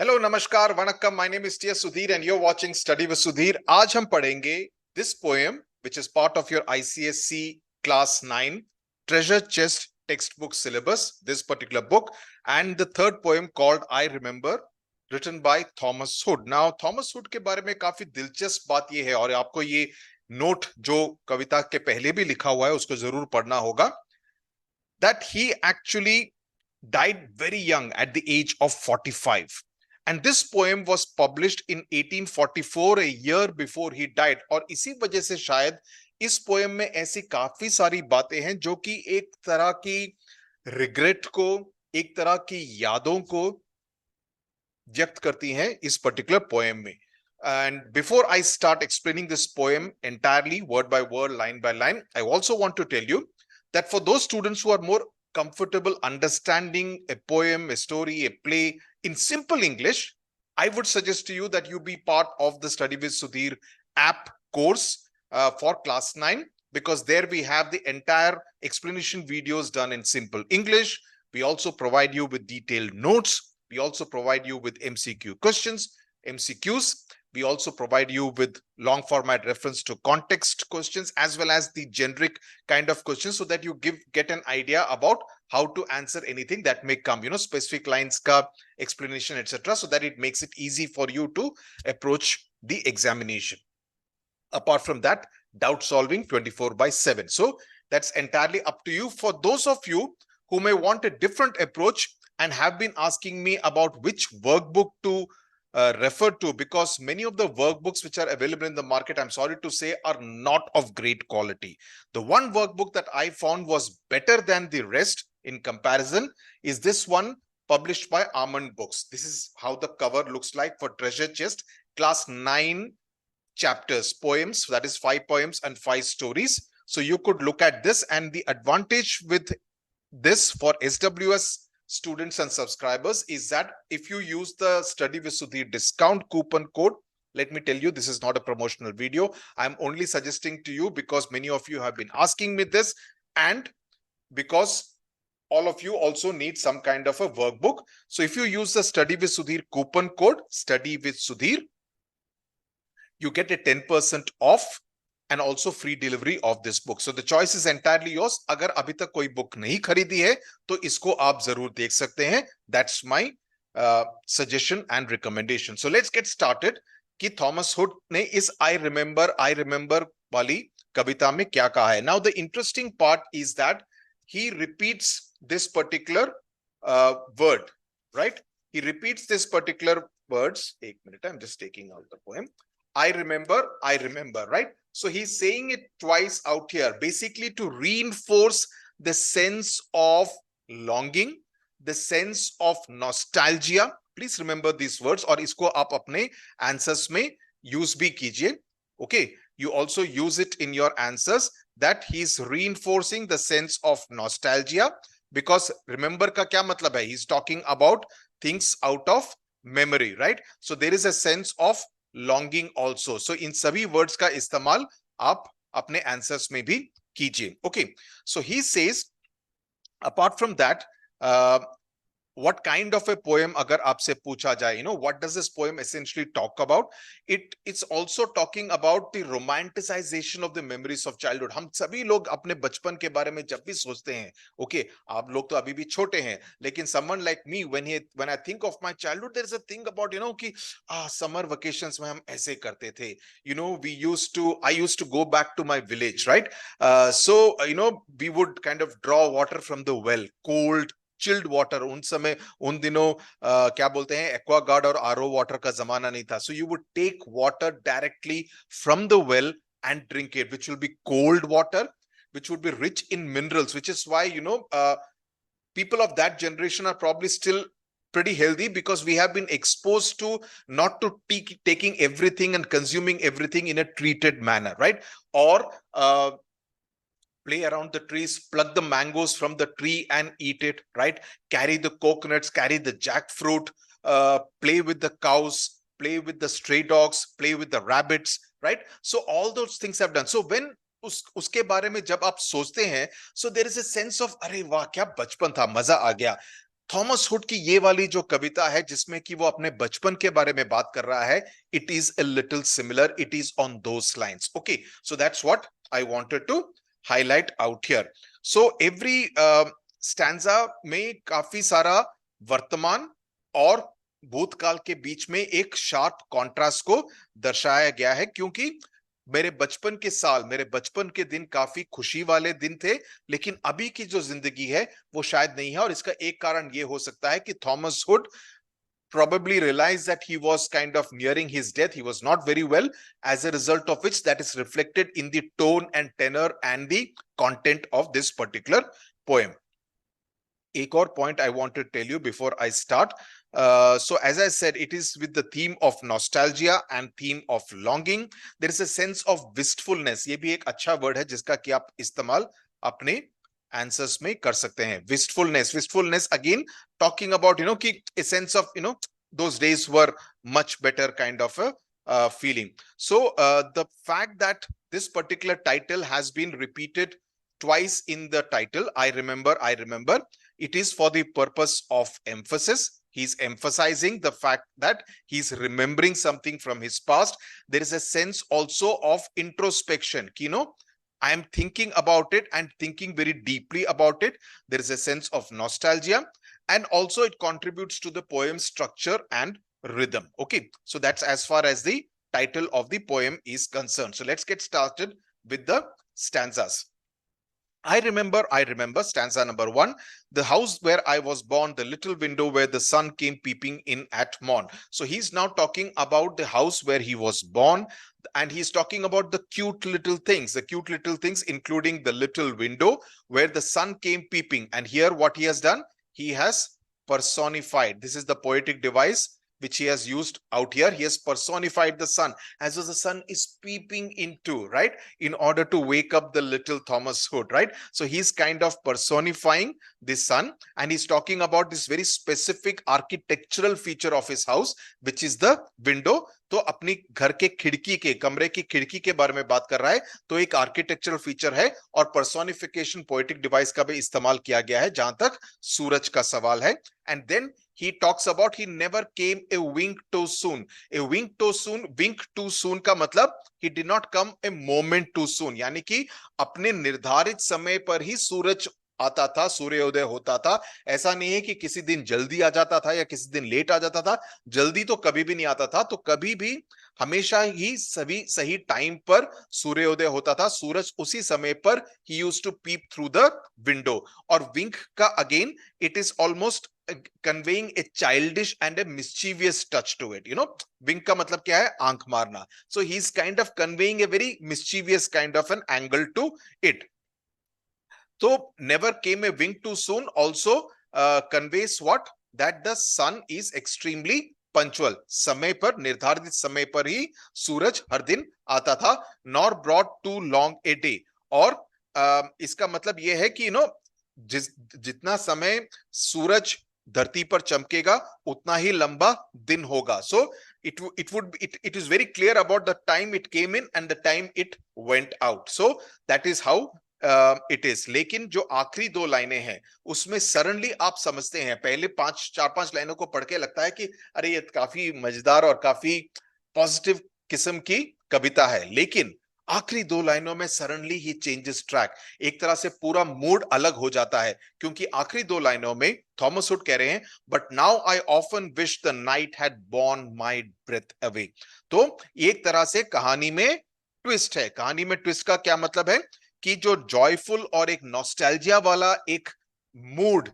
Hello namaskar vanakkam my name is T S Sudhir and you are watching study with Sudhir. आज हम पढ़ेंगे this poem which is part of your ICSE class 9 treasure chest textbook syllabus, this particular book, and the third poem called I Remember, written by Thomas Hood. Now Thomas Hood के बारे में काफी दिलचस्प बात ये है और आपको ये नोट जो कविता के पहले भी लिखा हुआ है उसको जरूर पढ़ना होगा, that he actually died very young at the age of 45. And this poem was published in 1844, a year before he died. और इसी वजह से शायद इस पोएम में ऐसी काफी सारी बातें हैं जो कि एक तरह की रिग्रेट को, एक तरह की यादों को व्यक्त करती हैं इस पर्टिकुलर पोएम में. And before I start explaining this poem entirely, word by word, line by line, I also want to tell you that for those students who are more comfortable understanding a poem, a story, a play in simple English, I would suggest to you that you be part of the Study with Sudhir app course for class 9, because there we have the entire explanation videos done in simple English. We also provide you with detailed notes. We also provide you with MCQs. We also provide you with long format reference to context questions as well as the generic kind of questions, so that you get an idea about how to answer anything that may come, specific lines ka explanation, etc., so that it makes it easy for you to approach the examination. Apart from that, doubt solving 24/7. So that's entirely up to you. For those of you who may want a different approach and have been asking me about which workbook to refer to, because many of the workbooks which are available in the market, I'm sorry to say, are not of great quality. The one workbook that I found was better than the rest in comparison is this one, published by Almond Books. This is how the cover looks like for Treasure Chest, class 9 chapters, poems, that is 5 poems and 5 stories. So you could look at this, and the advantage with this for SWS students and subscribers is that if you use the Study with Sudhir discount coupon code, let me tell you, this is not a promotional video. I'm only suggesting to you because many of you have been asking me this, and because all of you also need some kind of a workbook. So if you use the Study with Sudhir coupon code, Study with Sudhir, you get a 10% off and also free delivery of this book. So the choice is entirely yours. अगर अभी तक कोई book नहीं खरीदी है तो इसको आप जरूर देख सकते हैं. That's my suggestion and recommendation. So let's get started कि थॉमस हुड ने इस I remember वाली कविता में क्या कहा है. Now the interesting part is that he repeats this particular word, right? He repeats this particular words. एक minute, I'm just taking out the poem. I remember, right? So he's saying it twice out here, basically to reinforce the sense of longing, the sense of nostalgia. Please remember these words, और इसको आप अपने answers में use भी कीजिए. Okay, you also use it in your answers, that he's reinforcing the sense of nostalgia, because remember का क्या मतलब है? He's talking about things out of memory, right? So there is a sense of longing also. So in सभी words का इस्तेमाल आप अपने answers में भी कीजिए. Okay, so he says, apart from that, what kind of a poem अगर आपसे पूछा जाए, what does this poem essentially talk about? It's also talking about the romanticization of the memories of childhood. हम सभी लोग अपने बचपन के बारे में जब भी सोचते हैं, okay, आप लोग तो अभी भी छोटे हैं, लेकिन someone like me, when I think of my childhood, there is a thing about, कि summer vacations में हम ऐसे करते थे. I used to go back to my village, right? So we would kind of draw water from the well, cold chilled water. उन समय उन दिनों क्या बोलते हैं, एक्वागार्ड और आरओ वाटर का जमाना नहीं था. So you would take water directly from the well and drink it, which will be cold water, which would be rich in minerals, which is why people of that generation are probably still pretty healthy, because we have been exposed to not to taking everything and consuming everything in a treated manner, right? Or play around the trees, pluck the mangoes from the tree and eat it, right? Carry the coconuts, carry the jackfruit, play with the cows, play with the stray dogs, play with the rabbits, right? So all those things have done. So when उसके बारे में जब आप सोचते हैं, so there is a sense of अरे वाह क्या बचपन था, मजा आ गया. थॉमस हुड की ये वाली जो कविता है जिसमें कि वो अपने बचपन के बारे में बात कर रहा है, it is a little similar, it is on those lines. Okay, so that's what I wanted to highlight out here. So every stanza में काफी सारा वर्तमान और भूतकाल के बीच में एक शार्प कॉन्ट्रास्ट को दर्शाया गया है, क्योंकि मेरे बचपन के साल, मेरे बचपन के दिन काफी खुशी वाले दिन थे, लेकिन अभी की जो जिंदगी है वो शायद नहीं है. और इसका एक कारण ये हो सकता है कि Thomas hood probably realized that he was kind of nearing his death. He was not very well, as a result of which that is reflected in the tone and tenor and the content of this particular poem. एक और point I want to tell you before I start. So as I said, it is with the theme of nostalgia and theme of longing. There is a sense of wistfulness. ये भी एक अच्छा word है जिसका कि आप इस्तेमाल अपने आंसर्स में कर सकते हैं. Wistfulness again talking about कि a sense of those days were much better kind of a feeling. So the fact that this particular title has been repeated twice in the title, I remember, it is for the purpose of emphasis. He's emphasizing the fact that he's remembering something from his past. There is a sense also of introspection. I am thinking about it and thinking very deeply about it. There is a sense of nostalgia, and also it contributes to the poem's structure and rhythm. Okay, so that's as far as the title of the poem is concerned. So let's get started with the stanzas. I remember, stanza number 1, the house where I was born, the little window where the sun came peeping in at morn. So he's now talking about the house where he was born, and he's talking about the cute little things, including the little window where the sun came peeping. And here what he has done, he has personified. This is the poetic device which he has used out here. He has personified the sun, as though the sun is peeping into, right, in order to wake up the little Thomas Hood, right? So he's kind of personifying the sun, and he's talking about this very specific architectural feature of his house, which is the window. तो अपनी घर के खिड़की के, कमरे की खिड़की के बारे में बात कर रहा है, तो एक आर्किटेक्चरल फीचर है, और पर्सोनिफिकेशन पोएटिक डिवाइस का भी इस्तेमाल किया गया है जहां तक सूरज का सवाल है. And then he talks about he never came a wink too soon. wink too soon का मतलब he did not come a moment too soon, यानी कि अपने निर्धारित समय पर ही सूरज आता था, सूर्योदय होता था. ऐसा नहीं है कि किसी दिन जल्दी आ जाता था या किसी दिन लेट आ जाता था. जल्दी तो कभी भी नहीं आता था, तो कभी भी हमेशा ही सभी सही टाइम पर सूर्योदय होता था. सूरज उसी समय पर he used to peep through the window. और विंक का again it is almost conveying a childish and a mischievous touch to it. Wink का मतलब क्या है? आंख मारना. So he's kind of conveying a very mischievous kind of an angle to it. So never came a wink too soon also conveys what? That the sun is extremely punctual, समय पर, निर्धारित समय पर ही सूरज हर दिन आता था. Nor brought too long a day. और इसका मतलब यह है कि जितना समय सूरज धरती पर चमकेगा उतना ही लंबा दिन होगा. सो it is very clear about the time it came in and the time it went out. So that is how it is. लेकिन जो आखिरी 2 लाइनें हैं उसमें सडनली आप समझते हैं, पहले 4-5 लाइनों को पढ़ के लगता है कि अरे ये काफी मजेदार और काफी पॉजिटिव किस्म की कविता है, लेकिन आखिरी 2 लाइनों में सडनली ही चेंजेस ट्रैक. एक तरह से पूरा मूड अलग हो जाता है, क्योंकि आखिरी 2 लाइनों में थॉमस हुड कह रहे हैं, but now I often wish the night had borne my breath away. तो एक तरह से कहानी में ट्विस्ट है. कहानी में ट्विस्ट का क्या मतलब है कि जो जॉयफुल और एक नॉस्टैल्जिया वाला एक मूड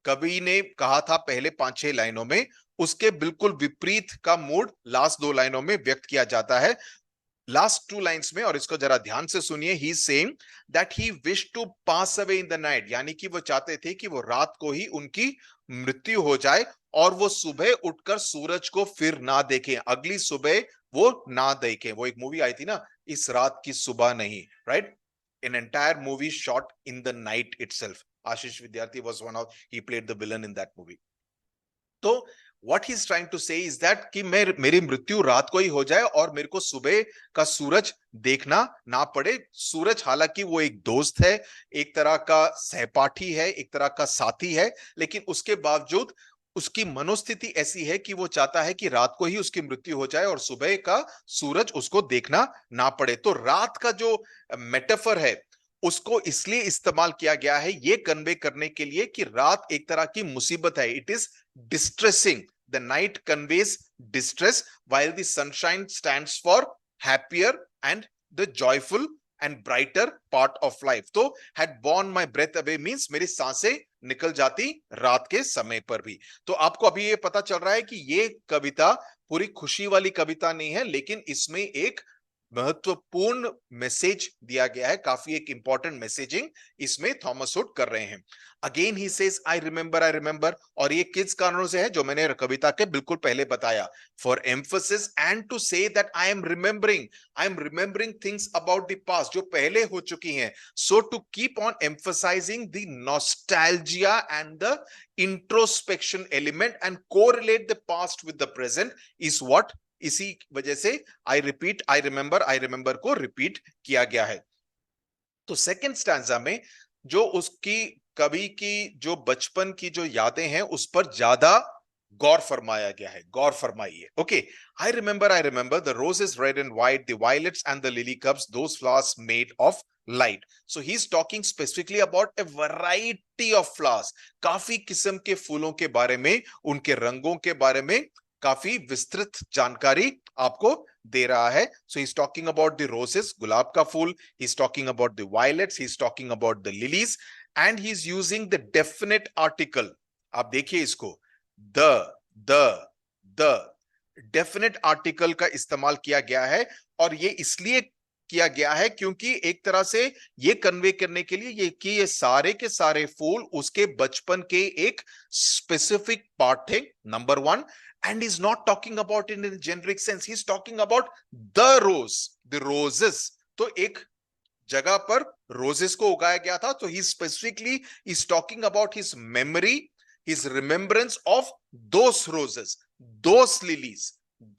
कवि ने कहा था पहले 5-6 लाइनों में, उसके बिल्कुल विपरीत का मूड लास्ट 2 लाइनों में व्यक्त किया जाता है. लास्ट 2 लाइन्स में, और इसको जरा ध्यान से सुनिए, he is saying that he wish to pass away in the night, यानी कि वो चाहते थे कि वो रात को ही उनकी मृत्यु हो जाए और वो सुबह उठकर सूरज को फिर ना देखें, अगली सुबह वो ना देखें. वो एक मूवी आई थी ना, इस रात की सुबह नहीं, right? An entire movie shot in the night itself. Ashish Vidyarthi was he played the villain in that movie. So What he's trying to say is that कि मेरी मृत्यु रात को ही हो जाए और मेरे को सुबह का सूरज देखना ना पड़े। सूरज हालांकि वो एक दोस्त है, एक तरह का सहपाठी है, एक तरह का साथी है, लेकिन उसके बावजूद उसकी मनोस्थिति ऐसी है कि वो चाहता है कि रात को ही उसकी मृत्यु हो जाए और सुबह का सूरज उसको देखना ना पड़े। तो रात का जो मेटाफर है उसको इसलिए इस्तेमाल किया गया है ये कन्वे करने के लिए कि रात एक तरह की मुसीबत है, it is distressing. The night conveys distress while the sunshine stands for happier and the joyful and brighter part of life. तो had borne my breath away means मेरी सांसें निकल जाती रात के समय पर भी। तो आपको अभी ये पता चल रहा है कि ये कविता पूरी खुशी वाली कविता नहीं है, लेकिन इसमें एक महत्वपूर्ण मैसेज दिया गया है, काफी एक इंपॉर्टेंट मैसेजिंग इसमें थॉमस हुड कर रहे हैं। Again he says I remember, और ये किस कारणों से है जो मैंने कविता के बिल्कुल पहले बताया, for emphasis and to say that I am remembering things about the past जो पहले हो चुकी हैं, so to keep on emphasising the nostalgia and the introspection element and correlate the past with the present is what, इसी वजह से I remember को repeat किया गया है। तो सेकंड स्टैंजा में जो उसकी कवि की जो बचपन की जो यादें हैं उस पर ज्यादा गौर फरमाया गया है, गौर फरमाइए। Okay, I remember the roses red and white, the violets and the lily cups, those flowers made of light. So he is talking specifically about A variety of flowers, काफी किस्म के फूलों के बारे में, उनके रंगों के बारे में काफी विस्तृत जानकारी आपको दे रहा है। So he is talking about the roses, गुलाब का फूल, he is talking about the violets, he is talking about the lilies, and he is using the definite article. आप देखिए इसको, द डेफिनेट आर्टिकल का इस्तेमाल किया गया है, और ये इसलिए किया गया है क्योंकि एक तरह से ये कन्वे करने के लिए ये कि ये सारे के सारे फूल उसके बचपन के एक स्पेसिफिक पार्ट थे, number one. And he's not talking about it in a generic sense. He's talking about the rose, the roses. तो एक जगह पर रोजेस को उगाया गया था, तो he specifically is talking about his memory, his remembrance of those roses, those lilies,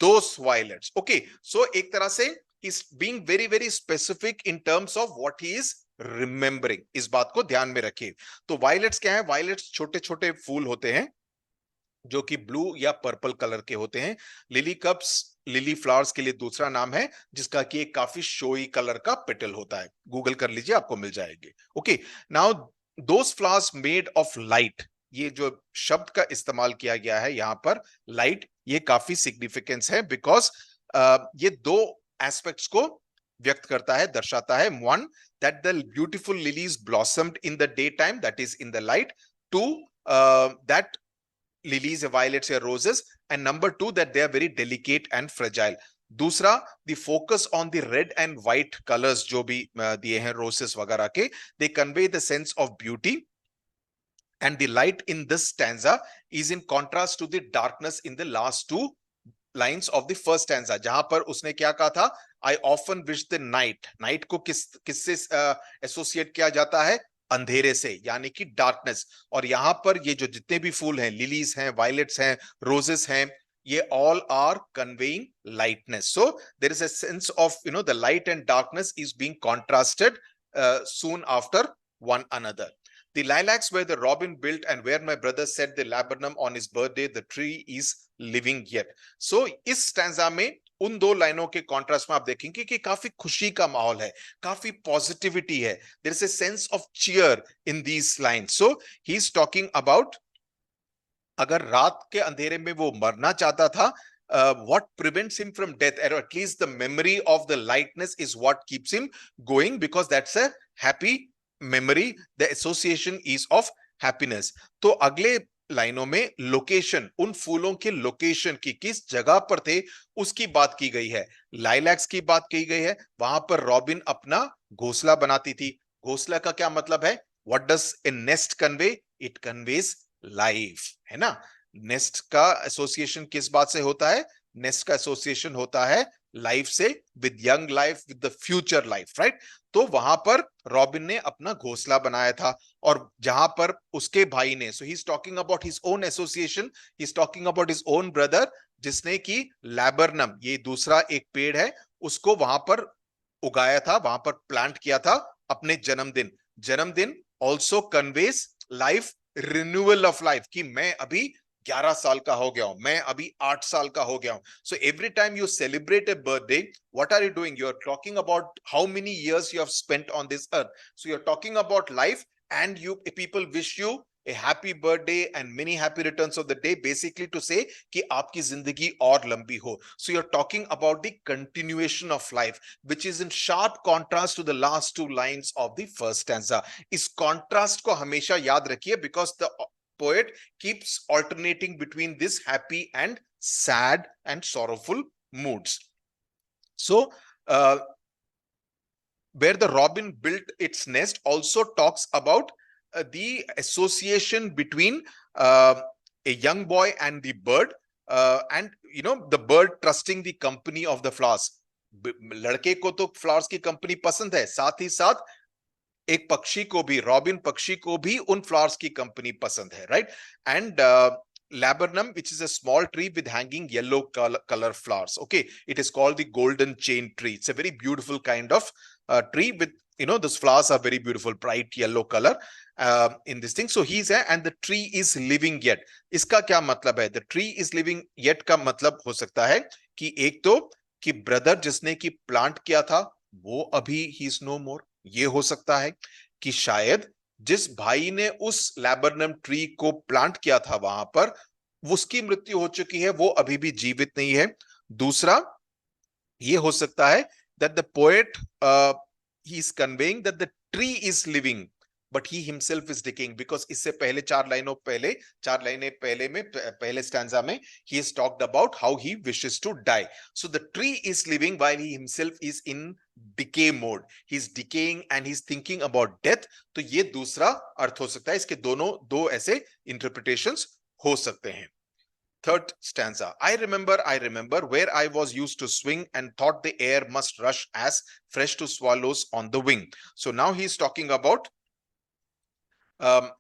those violets. Okay, so एक तरह से he's being very very specific in terms of what he is remembering. इस बात को ध्यान में रखिए। तो violets क्या है? violets छोटे छोटे फूल होते हैं जो कि ब्लू या पर्पल कलर के होते हैं। लिली कप्स लिली फ्लावर्स के लिए दूसरा नाम है, जिसका कि एक काफी शोई कलर का पेटल होता है, गूगल कर लीजिए आपको मिल जाएंगे। Okay, now those flowers made of light, ये जो शब्द का इस्तेमाल किया गया है यहाँ पर लाइट, ये काफी सिग्निफिकेंस है बिकॉज ये दो एस्पेक्ट्स को व्यक्त करता है, दर्शाता है। One, that the beautiful lilies blossomed in the day time, that is in the light. Two, that lilies, violets या roses, and number two that they are very delicate and fragile. दूसरा, the focus on the red and white colors जो भी दिए हैं roses वगैरह के, they convey the sense of beauty, and the light in this stanza is in contrast to the darkness in the last two lines of the first stanza, जहां पर उसने क्या कहा था, I often wish the night को किससे associate किया जाता है, अंधेरे से, यानी कि डार्कनेस। और यहां पर ये जो जितने भी फूल हैं, लिलीज हैं, वायलेट्स हैं, रोजेस हैं, ये all are conveying lightness. So there is a sense of the light and darkness is being contrasted soon after one another. The lilacs where the robin built and where my brother set the laburnum on his birthday, the tree is living yet. So इस stanza में उन दो लाइनों के contrast में आप देखेंगे कि काफी खुशी का माहौल है, काफी पॉजिटिविटी है, there is a sense of cheer in these lines. So he is talking about, अगर रात के अंधेरे में वो मरना चाहता था, what prevents him from death, or at least the memory of the lightness is what keeps him going, because that's a happy memory, the association is of happiness. तो अगले लाइनों में लोकेशन, उन फूलों के लोकेशन की, किस जगह पर थे उसकी बात की गई है। लाइलैक्स की बात की गई है, वहां पर रॉबिन अपना घोंसला बनाती थी। घोंसला का क्या मतलब है? What does a nest convey? It conveys life, है ना। नेस्ट का एसोसिएशन किस बात से होता है? नेस्ट का एसोसिएशन होता है लाइफ से, with young life, with the future life, right? तो वहां पर रॉबिन ने अपना घोंसला बनाया था, और जहां पर उसके भाई ने, so he is talking about his own association, he is talking about his own brother, जिसने की लैबरनम, ये दूसरा एक पेड़ है, उसको वहां पर उगाया था, वहां पर प्लांट किया था अपने जन्मदिन। जन्मदिन also conveys life, renewal of life, कि मैं अभी 11 साल का हो गया हूं, मैं अभी 8 साल का हो गया हूं। So every time you celebrate A birthday, what are you doing? You are talking about how many years you have spent on this earth. So you're talking about life, and you people wish you a happy birthday and many happy returns of the day, basically to say कि आपकी जिंदगी और लंबी हो. So you're talking about the continuation of life, which is in sharp contrast to the last two lines of the first stanza. इस contrast को हमेशा याद रखिए, because the poet keeps alternating between this happy and sad and sorrowful moods. So where the robin built its nest also talks about the association between a young boy and the bird, and you know, the bird trusting the company of the flowers. लड़के को तो flowers की company पसंद है, साथ ही साथ एक पक्षी को भी, रॉबिन पक्षी को भी उन फ्लावर्स की कंपनी पसंद है, right? And laburnum, which is a small tree with hanging yellow color flowers. Okay, it is called the golden chain tree. It's a very beautiful kind of tree with, you know, those flowers are very beautiful, bright yellow color in this thing. So he's a, and the tree is living yet. इसका क्या मतलब है? The tree is living yet का मतलब हो सकता है कि एक तो कि ब्रदर जिसने की प्लांट किया था वो अभी ही इज नो मोर, ये हो सकता है कि शायद जिस भाई ने उस लैबरनम ट्री को प्लांट किया था वहां पर, उसकी मृत्यु हो चुकी है, वो अभी भी जीवित नहीं है। दूसरा ये हो सकता है that the poet he is conveying that the tree is living but he himself is decaying, because इससे पहले चार लाइनें पहले में, पहले स्टैंजा में he is talked about how he wishes to die. So the tree is living while he himself is in decay mode, he is decaying and he is thinking about death. तो ये दूसरा अर्थ हो सकता है, इसके दोनों दो ऐसे इंटरप्रिटेशंस हो सकते हैं। Third stanza. I remember where I was used to swing and thought the air must rush as fresh to swallows on the wing. So now he's talking about,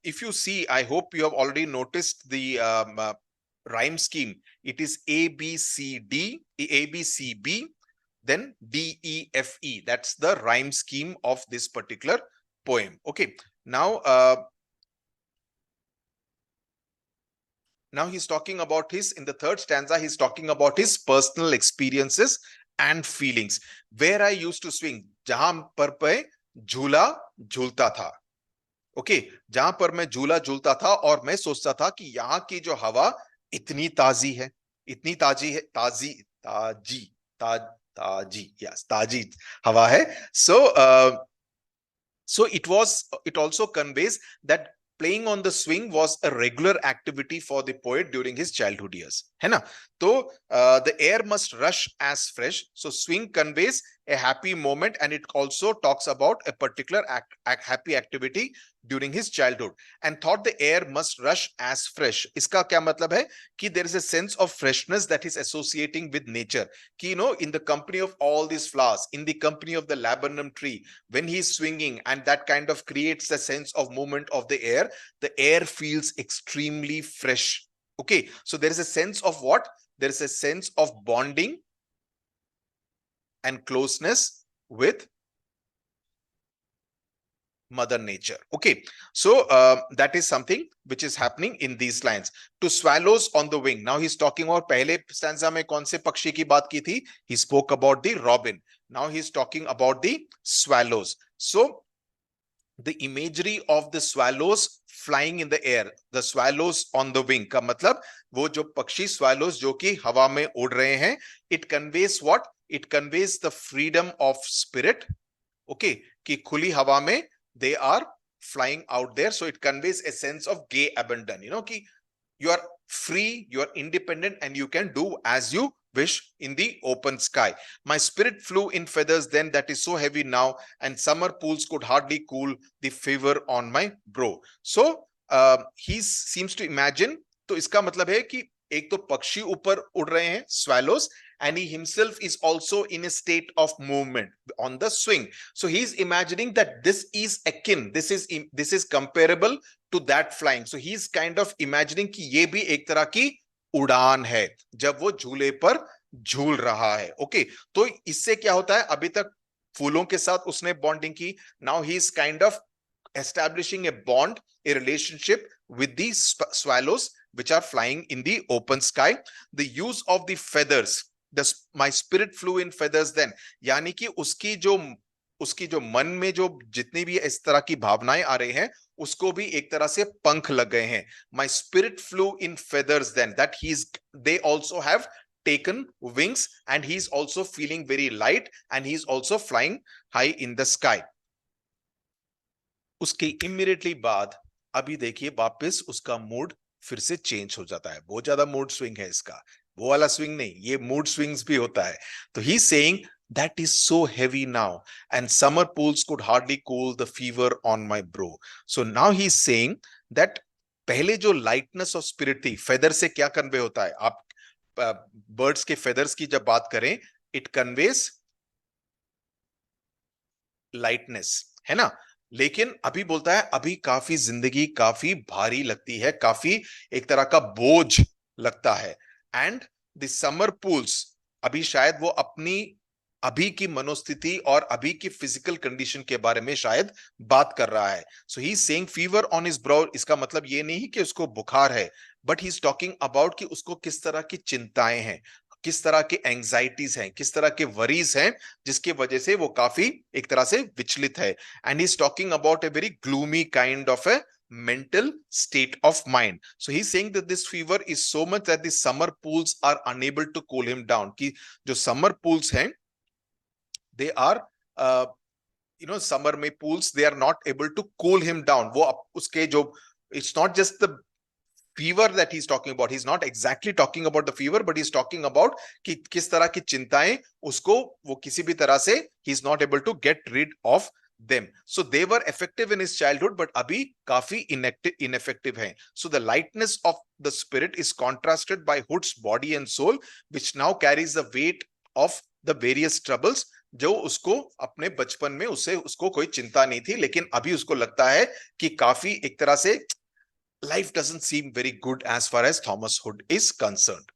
if you see, I hope you have already noticed the rhyme scheme. It is A, B, C, D, A, B, C, B, then D, E, F, E. That's the rhyme scheme of this particular poem. Okay. Now he's talking about his, in the third stanza, he's talking about his personal experiences and feelings. Where I used to swing, जहां पर पे झूला झूलता था। Okay, जहां पर मैं झूला झूलता था और मैं सोचता था कि यहाँ की जो हवा इतनी ताजी है, इतनी ताजी है, ताजी, यस, ताजी हवा है। So it also conveys that playing on the swing was a regular activity for the poet during his childhood years, है ना? तो the air must rush as fresh. So swing conveys a happy moment, and it also talks about a particular happy activity during his childhood. And thought the air must rush as fresh. इसका क्या मतलब है कि there is a sense of freshness that is associating with nature. कि you know, in the company of all these flowers, in the company of the laburnum tree, when he is swinging, and that kind of creates a sense of movement of the air feels extremely fresh. Okay, so there is a sense of what? There is a sense of bonding and closeness with mother nature. Okay, so that is something which is happening in these lines. To swallows on the wing. Now he's talking about, पहले stanza में कौन से पक्षी की बात की थी? He spoke about the robin. Now he's talking about the swallows. So the imagery of the swallows flying in the air, the swallows on the wing का मतलब वो जो पक्षी swallows जो कि हवा में उड़ रहे हैं, it conveys what? It conveys the freedom of spirit. Okay, कि खुली हवा में they are flying out there, so it conveys a sense of gay abandon, you know, कि you are free, you are independent, and you can do as you wish in the open sky. My spirit flew in feathers then, that is so heavy now, and summer pools could hardly cool the fever on my brow. So he seems to imagine, तो इसका मतलब है कि एक तो पक्षी ऊपर उड़ रहे हैं, swallows, and he himself is also in a state of movement on the swing. So he is imagining that this is akin, this is comparable to that flying. So he is kind of imagining कि ये भी एक तरह की उड़ान है जब वो झूले पर झूल रहा है. ओके, तो इससे क्या होता है, अभी तक फूलों के साथ उसने बॉन्डिंग की. Now he is kind of establishing a bond, a relationship with these swallows which are flying in the open sky. The use of the feathers, my spirit flew in feathers then, यानी कि उसकी जो मन में जो जितनी भी इस तरह की भावनाएं आ रही हैं, उसको भी एक तरह से पंख लग गए हैं. My spirit flew in feathers then, that they also have taken wings and he's also feeling very light and he's also flying high in the sky. उसके इमीडिएटली बाद अभी देखिए वापस उसका मूड फिर से चेंज हो जाता है. बहुत ज्यादा मूड स्विंग है इसका, वो वाला स्विंग नहीं, ये मूड स्विंग्स भी होता है. तो he saying that is so heavy now and summer pools could hardly cool the fever on my bro. So now he's saying that पहले जो lightness of spirit थी, feather से क्या कन्वे होता है, आप बर्ड्स के फेदर्स की जब बात करें, इट कन्वेज लाइटनेस, है ना. लेकिन अभी बोलता है अभी काफी जिंदगी काफी भारी लगती है, काफी एक तरह का बोझ लगता है. एंड द समर पूल्स, अभी शायद वो अपनी अभी की मनोस्थिति और अभी की फिजिकल कंडीशन के बारे में शायद बात कर रहा है. So he is saying fever on his brow. इसका मतलब ये नहीं कि उसको बुखार है, but he is talking about कि उसको किस तरह की चिंताएं हैं, किस तरह के एंजाइटीज हैं, किस तरह के वरीज हैं, जिसकी वजह से वो काफी एक तरह से विचलित है. And he is talking about a very gloomy kind of A mental state of mind. So he's saying that this fever is so much that the summer pools are unable to cool him down. कि जो summer pools हैं, they are summer में pools, they are not able to cool him down. वो उसके जो, it's not just the fever that he's talking about, he's not exactly talking about the fever, but he's talking about कि किस तरह की चिंताएं उसको वो किसी भी तरह से he's not able to get rid of them. So they were effective in his childhood, but abhi kafi ineffective hai. So the lightness of the spirit is contrasted by Hood's body and soul, which now carries the weight of the various troubles. जो उसको अपने बचपन में उसको कोई चिंता नहीं थी, लेकिन अभी उसको लगता है कि काफी एक तरह से life doesn't seem very good as far as Thomas Hood is concerned.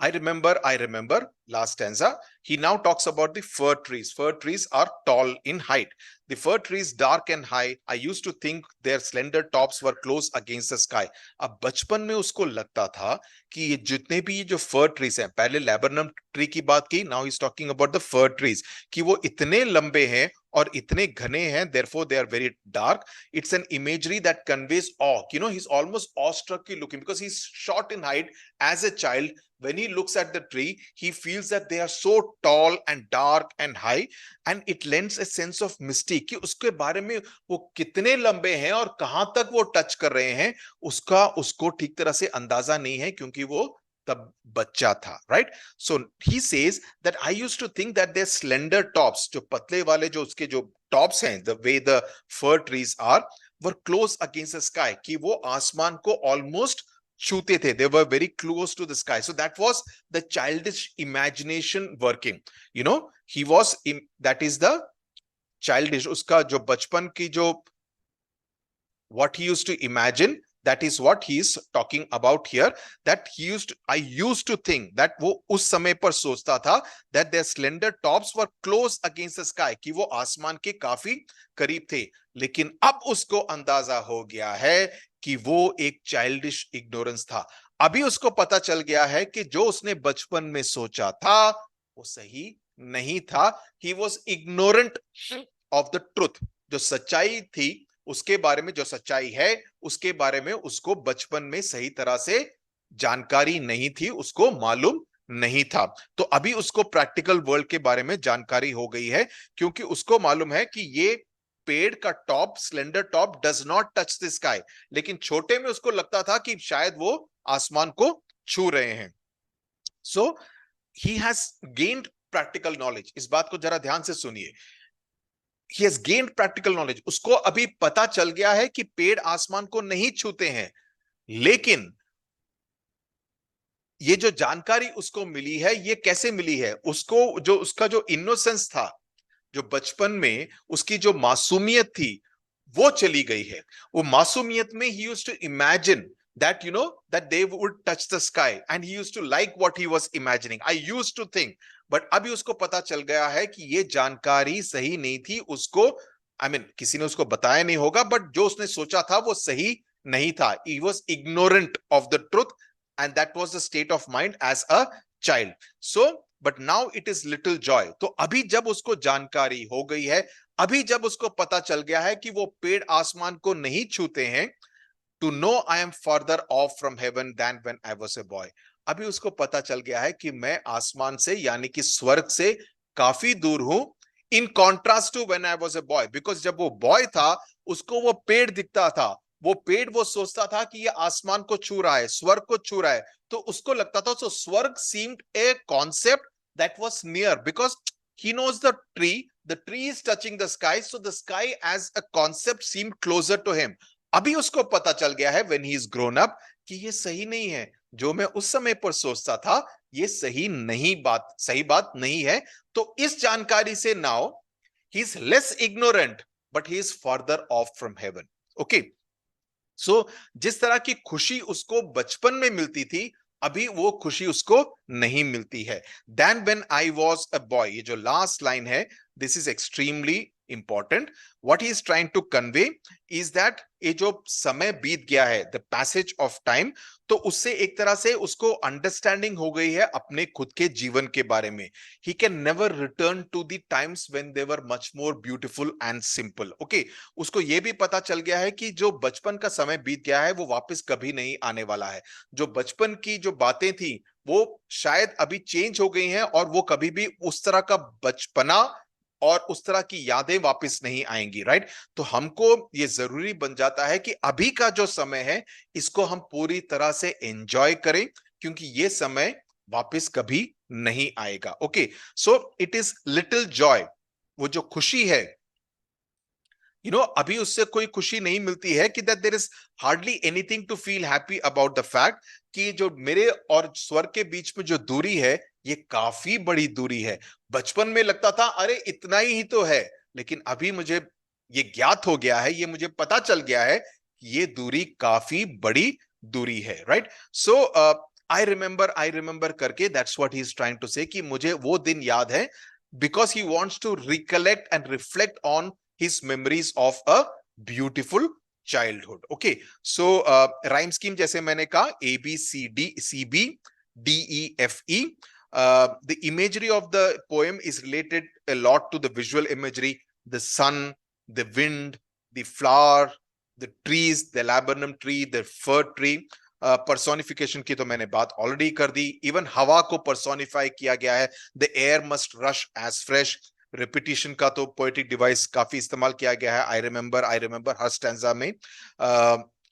I remember last stanza. He now talks about the fir trees. Fir trees are tall in height. The fir trees dark and high. I used to think their slender tops were close against the sky. अब बचपन में उसको लगता था कि ये जितने भी जो फर ट्रीज हैं, पहले लैबरनम ट्री की बात की, now he is talking about the fir trees, कि वो इतने लंबे हैं और इतने घने हैं, therefore they are very dark. It's an imagery that conveys awe. He's almost awestruck looking because he's short in height. As a child, when he looks at the tree, he feels that they are so tall and dark and high, and it lends a sense of mystique कि उसके बारे में वो कितने लंबे हैं और कहां तक वो टच कर रहे हैं, उसको ठीक तरह से अंदाजा नहीं है, क्योंकि वो तब बच्चा था, right. So he says that I used to think that their slender tops, जो पतले वाले जो उसके जो टॉप्स हैं, the way the fir trees are, were close against the sky, कि वो आसमान को ऑलमोस्ट छूते थे. They were very close to the sky. So that was the childish imagination working. That is the childish, उसका जो बचपन की जो what he used to imagine, that is what he is talking about here. That I used to think that वो उस समय पर सोचता था that their slender tops were close against the sky, कि वो आसमान के काफी करीब थे. लेकिन अब उसको अंदाजा हो गया है कि वो एक चाइल्डिश इग्नोरेंस था. अभी उसको पता चल गया है कि जो उसने बचपन में सोचा था वो सही नहीं था. He was ignorant of the truth. जो सच्चाई थी उसके बारे में, जो सच्चाई है उसके बारे में उसको बचपन में सही तरह से जानकारी नहीं थी, उसको मालूम नहीं था. तो अभी उसको प्रैक्टिकल वर्ल्ड के बारे में जानकारी हो गई है, क्योंकि उसको मालूम है कि ये पेड़ का top, slender top, does not touch the sky. लेकिन छोटे में उसको लगता था कि शायद वो आसमान को छू रहे हैं. So he has gained practical knowledge. इस बात को जरा ध्यान से सुनिए. He has gained practical knowledge. उसको अभी पता चल गया है कि पेड़ आसमान को नहीं छूते हैं, लेकिन ये जो जानकारी उसको मिली है, ये कैसे मिली है? उसको जो उसका जो इनोसेंस था, जो बचपन में उसकी जो मासूमियत थी, वो चली गई है। वो मासूमियत में ही used to imagine that that they would touch the sky and he used to like what he was imagining. I used to think, but अभी उसको पता चल गया है कि ये जानकारी सही नहीं थी। उसको किसी ने उसको बताया नहीं होगा, बट जो उसने सोचा था वो सही नहीं था। He was ignorant of the truth and that was the state of mind as a child. So but now it is little joy. तो अभी जब उसको जानकारी हो गई है, अभी जब उसको पता चल गया है कि वो पेड़ आसमान को नहीं छूते हैं, to know I am further off from heaven than when I was a boy. अभी उसको पता चल गया है कि मैं आसमान से यानी कि स्वर्ग से काफी दूर हूं, in contrast to when I was a boy. Because जब वो बॉय था, उसको वो पेड़ दिखता था, वो पेड़ वो सोचता था कि ये आसमान को छू रहा है, स्वर्ग को छू रहा है, तो उसको लगता था, सो स्वर्ग seemed a concept that was near because he knows the tree is touching the sky, so the sky as a concept seemed closer to him. अभी उसको पता चल गया है when he is grown up कि ये सही नहीं है, जो मैं उस समय पर सोचता था ये सही बात नहीं है। तो इस जानकारी से now he is less ignorant but he is further off from heaven. Okay, so जिस तरह की खुशी उसको बचपन में मिलती थी, अभी वो खुशी उसको नहीं मिलती है। Then when I was a boy, ये जो लास्ट लाइन है, this is extremely important. What he is trying to convey is that ये जो समय बीत गया है, the passage of time, तो उससे एक तरह से उसको अंडरस्टैंडिंग हो गई है अपने खुद के जीवन के बारे में। He can never return to the times when they were much more beautiful and simple. Okay, उसको ये भी पता चल गया है कि जो बचपन का समय बीत गया है वो वापस कभी नहीं आने वाला है। जो बचपन की जो बातें थी वो शायद अभी चेंज हो गई हैं और वो कभी भी उस तरह का बचपना और उस तरह की यादें वापस नहीं आएंगी। राइट, तो हमको ये जरूरी बन जाता है कि अभी का जो समय है इसको हम पूरी तरह से एंजॉय करें, क्योंकि ये समय वापस कभी नहीं आएगा। Okay, so it is little Joy, वो जो खुशी है, अभी उससे कोई खुशी नहीं मिलती है कि that there is hardly anything to feel happy about the fact कि जो मेरे और स्वर्ग के बीच में जो दूरी है ये काफी बड़ी दूरी है। बचपन में लगता था अरे इतना ही तो है, लेकिन अभी मुझे ये ज्ञात हो गया है, ये मुझे पता चल गया है ये दूरी काफी बड़ी दूरी है। राइट, सो आई रिमेंबर करके that's what he is trying to say कि मुझे वो दिन याद है, because he wants to recollect and reflect on his memories of a beautiful childhood. Okay, so rhyme scheme जैसे मैंने कहा A B C D C B D E F E. The imagery of the poem is related a lot to the visual imagery, the sun, the wind, the flower, the trees, the laburnum tree, the fir tree. Personification की तो मैंने बात already कर दी। Even हवा को personify किया गया है, the air must rush as fresh. Repetition का तो पोएटिक डिवाइस काफी इस्तेमाल किया गया है। आई रिमेंबर हर स्टैंजा में।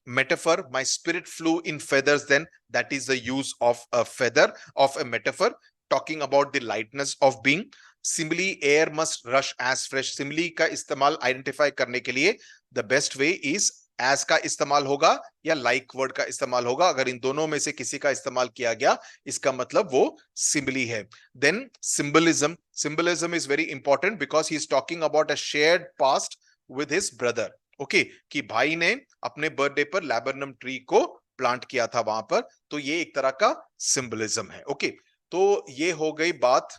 Metaphor, my spirit flew in feathers then, that is the use of a feather, of a metaphor talking about the lightness of being. Simile, air must rush as fresh. Simile का इस्तेमाल identify करने के लिए the best way is as का इस्तेमाल होगा या like word का इस्तेमाल होगा। अगर इन दोनों में से किसी का इस्तेमाल किया गया, इसका मतलब वो सिमिली है। Then symbolism is very important because he is talking about a shared past with his brother. Okay, कि भाई ने अपने बर्थडे पर लैबरनम ट्री को प्लांट किया था वहां पर, तो ये एक तरह का सिंबलिज्म है। ओके, तो ये हो गई बात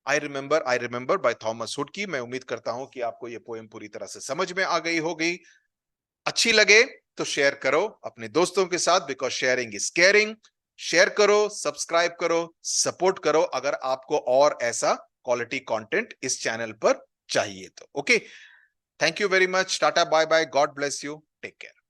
I remember by Thomas hood की। मैं उम्मीद करता हूं कि आपको ये पोएम पूरी तरह से समझ में आ गई होगी। अच्छी लगे तो शेयर करो अपने दोस्तों के साथ, because sharing is caring. Share करो, सब्सक्राइब करो, सपोर्ट करो अगर आपको और ऐसा क्वालिटी कंटेंट इस चैनल पर चाहिए तो। Okay, thank you very much, tata bye bye, God bless you, take care.